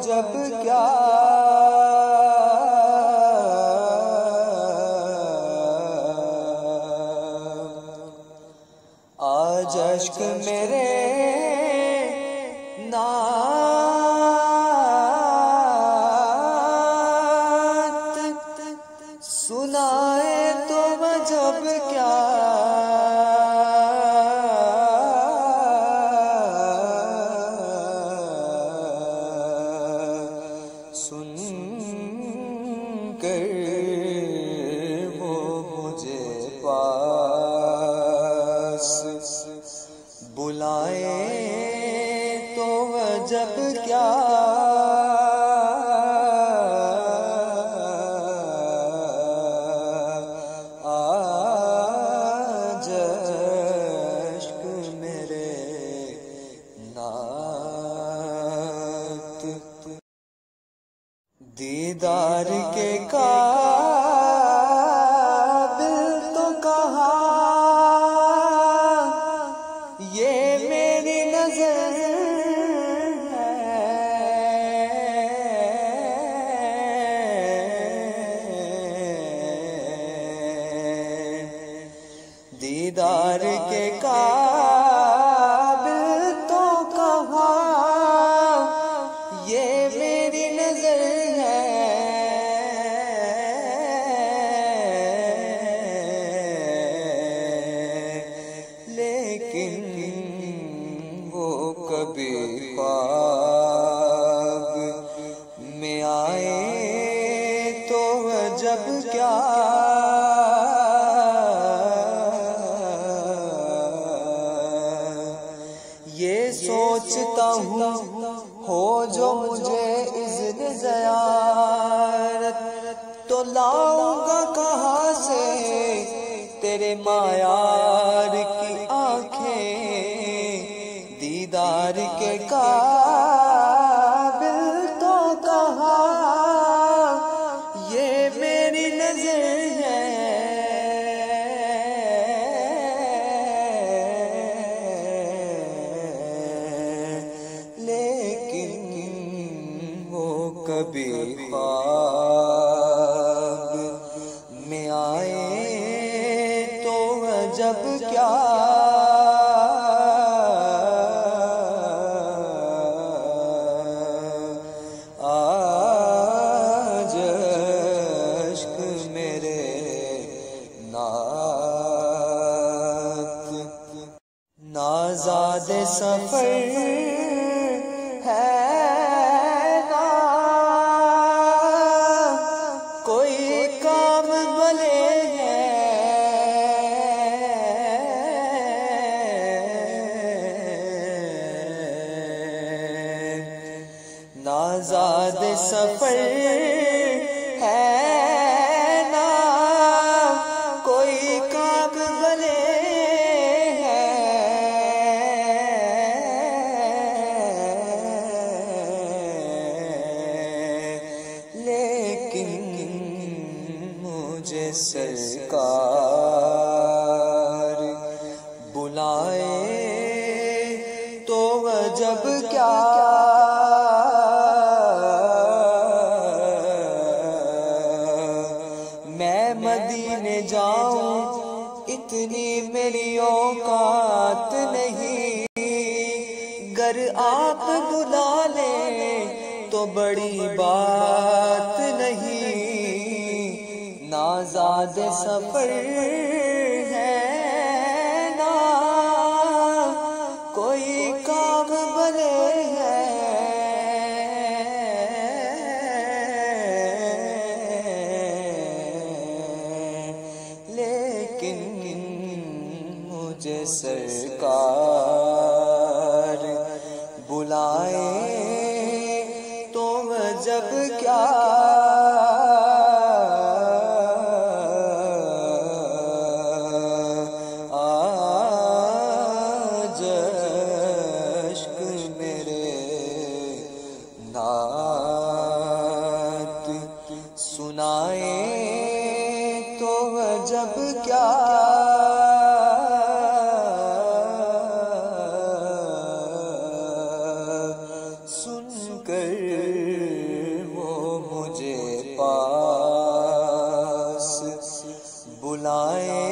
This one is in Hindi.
जब क्या आज अश्क मेरे नात सुनाए तो जब क्या सुन कर वो मुझे पास बुलाए तो जब क्या आज अश्क मेरे नात दीदार के काबिल तो कहा ये मेरी नजर है दीदार के काबिल तो कहा ये मेरी नजर कभी ख्वाब में आए तो जब क्या ये सोचता हूँ हो जो मुझे इज़्न ज़ियारत तो लाऊंगा कहाँ से तेरे मायार की आँखें दीदार के काबिल तो कहा ये मेरी नजर है लेकिन वो कभी ख्वाब में आए तो जब क्या आज अश्क मेरे नात नाज़ादे सफर है ना कोई काम भले है नाज़ादे सफर है ना कोई काम भले है लेकिन मुझे सरकार बुलाए तो जब क्या मैं मदीने जाऊं इतनी मेरी औकात नहीं गर आप बुला ले तो बड़ी बात नहीं नाज़ादे सफर है ना कोई काम भले है लेकिन मुझे सरकार बुलाए तो जब क्या आज अश्क मेरे नात सुनाए तो जब क्या सुनकर दिखलाए